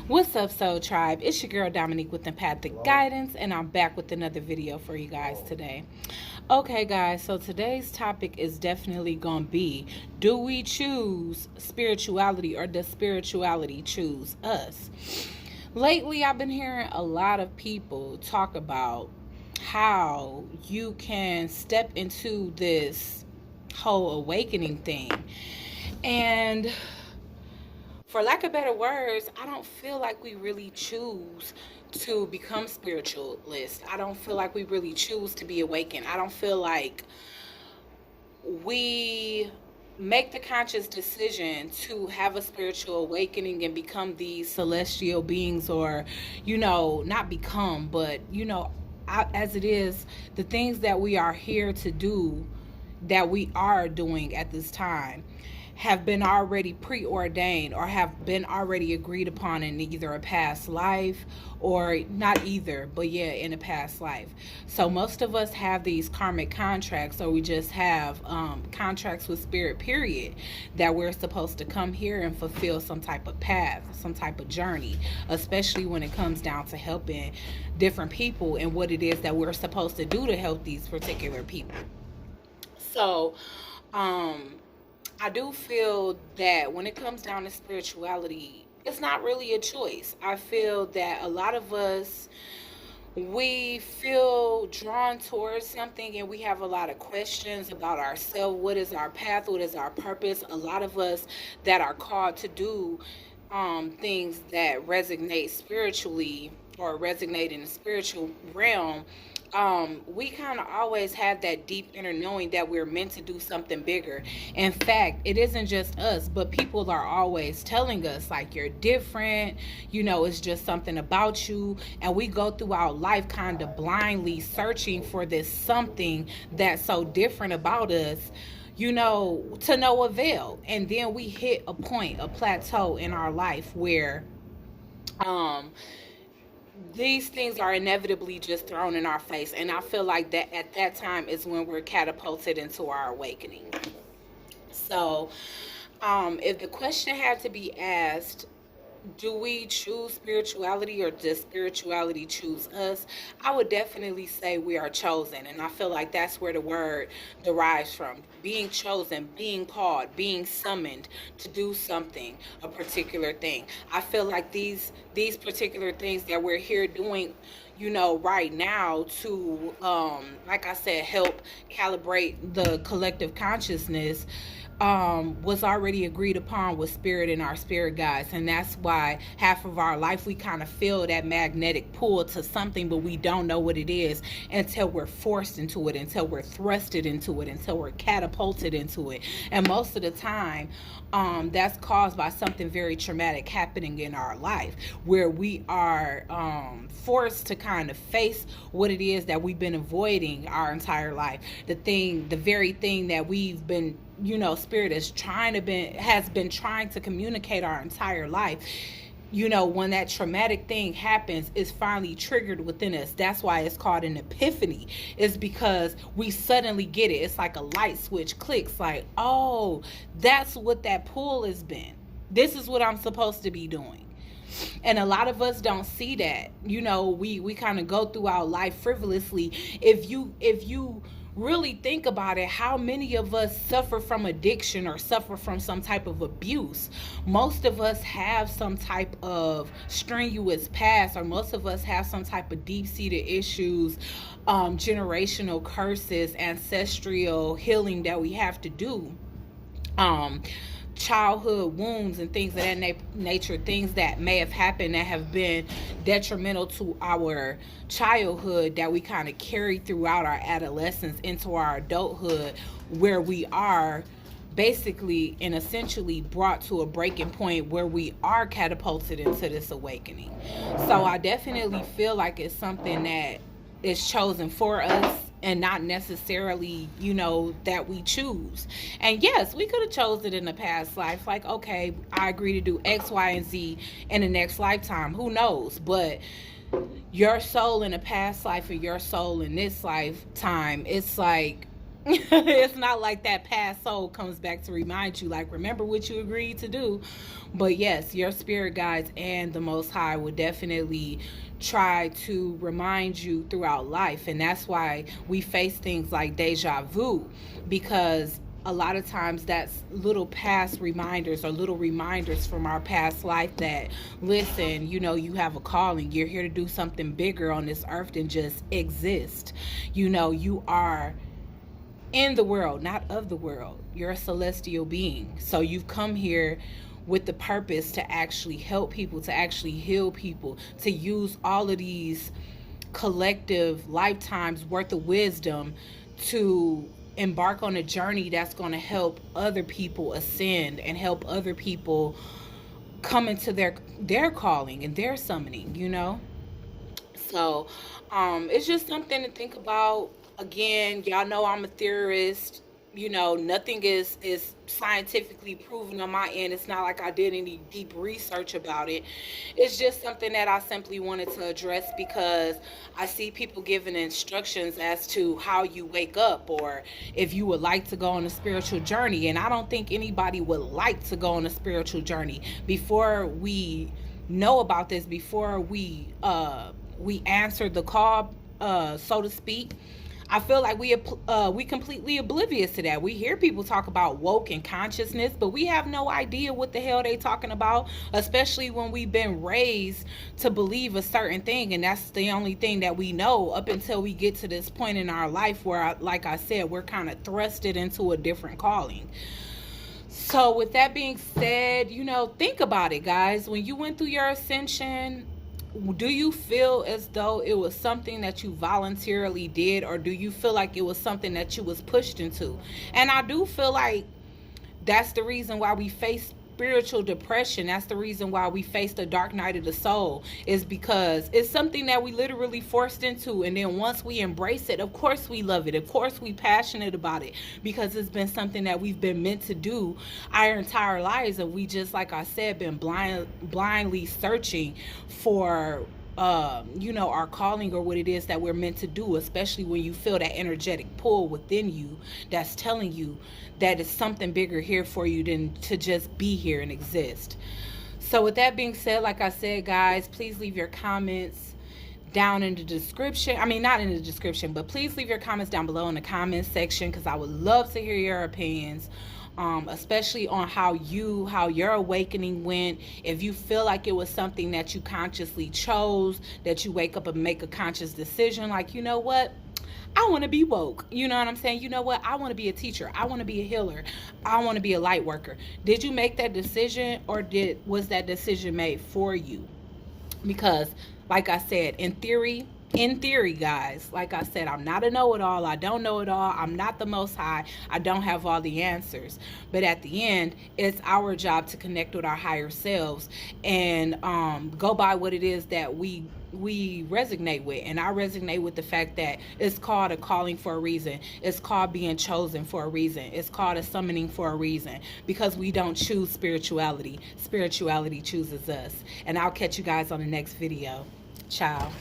What's up, Soul Tribe? It's your girl Dominique with Empathic Guidance, and I'm back with another video for you guys today. Okay, guys, so today's topic is definitely going to be, do we choose spirituality or does spirituality choose us? Lately, I've been hearing a lot of people talk about how you can step into this whole awakening thing. And for lack of better words, I don't feel like we really choose to become spiritualists. I don't feel like we really choose to be awakened. I don't feel like we make the conscious decision to have a spiritual awakening and become these celestial beings, or, not become, but, as it is, the things that we are here to do, that we are doing at this time, have been already preordained or have been already agreed upon in either a past life, or not either, but yeah, in a past life. So most of us have these karmic contracts, or we just have contracts with spirit, period, that we're supposed to come here and fulfill some type of path, some type of journey, especially when it comes down to helping different people and what it is that we're supposed to do to help these particular people. So, I do feel that when it comes down to spirituality, it's not really a choice. I feel that a lot of us, we feel drawn towards something and we have a lot of questions about ourselves. What is our path? What is our purpose? A lot of us that are called to do things that resonate spiritually or resonate in the spiritual realm, we kind of always have that deep inner knowing that we're meant to do something bigger. In fact, it isn't just us, but people are always telling us, like, you're different, it's just something about you. And we go throughout life kind of blindly searching for this something that's so different about us, to no avail. And then we hit a point, a plateau in our life where, these things are inevitably just thrown in our face. And I feel like that at that time is when we're catapulted into our awakening. So, if the question had to be asked, do we choose spirituality or does spirituality choose us? I would definitely say we are chosen. And I feel like that's where the word derives from. Being chosen, being called, being summoned to do something, a particular thing. I feel like these particular things that we're here doing, right now to, like I said, help calibrate the collective consciousness, was already agreed upon with spirit and our spirit guides. And that's why half of our life we kind of feel that magnetic pull to something, but we don't know what it is until we're forced into it, until we're thrusted into it, until we're catapulted into it. And most of the time, that's caused by something very traumatic happening in our life, where we are forced to kind of face what it is that we've been avoiding our entire life. The very thing that we've been, spirit has been trying to communicate our entire life. When that traumatic thing happens, is finally triggered within us. That's why it's called an epiphany. It's because we suddenly get it. It's like a light switch clicks, like, oh, that's what that pull has been. This is what I'm supposed to be doing. And a lot of us don't see that. We kind of go throughout life frivolously. If you really think about it, how many of us suffer from addiction or suffer from some type of abuse? Most of us have some type of strenuous past, or most of us have some type of deep-seated issues, generational curses, ancestral healing that we have to do. Childhood wounds and things of that nature, things that may have happened that have been detrimental to our childhood, that we kind of carry throughout our adolescence into our adulthood, where we are basically and essentially brought to a breaking point where we are catapulted into this awakening. So I definitely feel like it's something that is chosen for us, and not necessarily, that we choose. And yes, we could have chosen it in the past life. Like, okay, I agree to do X, Y, and Z in the next lifetime. Who knows? But your soul in a past life or your soul in this lifetime, it's like, It's not like that past soul comes back to remind you, like, remember what you agreed to do. But yes, your spirit guides and the Most High will definitely try to remind you throughout life. And that's why we face things like deja vu, because a lot of times that's little past reminders or little reminders from our past life that, listen, you know, you have a calling. You're here to do something bigger on this earth than just exist. You know, you are in the world, not of the world. You're a celestial being. So you've come here with the purpose to actually help people, to actually heal people, to use all of these collective lifetimes worth of wisdom to embark on a journey that's going to help other people ascend and help other people come into their calling and their summoning, you know. So it's just something to think about. Again, y'all know I'm a theorist. You know, nothing is scientifically proven on my end. It's not like I did any deep research about it. It's just something that I simply wanted to address because I see people giving instructions as to how you wake up or if you would like to go on a spiritual journey. And I don't think anybody would like to go on a spiritual journey. Before we know about this, before we answer the call, so to speak, I feel like we completely oblivious to that. We hear people talk about woke and consciousness, but we have no idea what the hell they talking about, especially when we've been raised to believe a certain thing, and that's the only thing that we know up until we get to this point in our life where, like I said, we're kind of thrusted into a different calling. So with that being said, you know, think about it, guys. When you went through your ascension, do you feel as though it was something that you voluntarily did, or do you feel like it was something that you was pushed into? And I do feel like that's the reason why we face spiritual depression. That's the reason why we face the dark night of the soul, is because it's something that we literally forced into. And then once we embrace it, of course we love it, of course we passionate about it, because it's been something that we've been meant to do our entire lives. And we just, like I said, been blindly searching for you know, our calling or what it is that we're meant to do, especially when you feel that energetic pull within you that's telling you that it's something bigger here for you than to just be here and exist. So with that being said, like I said, guys, please leave your comments down in the description. I mean, not in the description, but please leave your comments down below in the comments section, because I would love to hear your opinions, especially on how your awakening went. If you feel like it was something that you consciously chose, that you wake up and make a conscious decision, like, you know what, I want to be woke. You know what I'm saying? You know what? I want to be a teacher. I want to be a healer. I want to be a light worker. Did you make that decision, or was that decision made for you? Because, like I said, in theory, guys, like I said, I'm not a know-it-all. I don't know it all. I'm not the Most High. I don't have all the answers. But at the end, it's our job to connect with our higher selves and go by what it is that we resonate with. And I resonate with the fact that it's called a calling for a reason. It's called being chosen for a reason. It's called a summoning for a reason, because we don't choose spirituality. Spirituality chooses us. And I'll catch you guys on the next video. Ciao.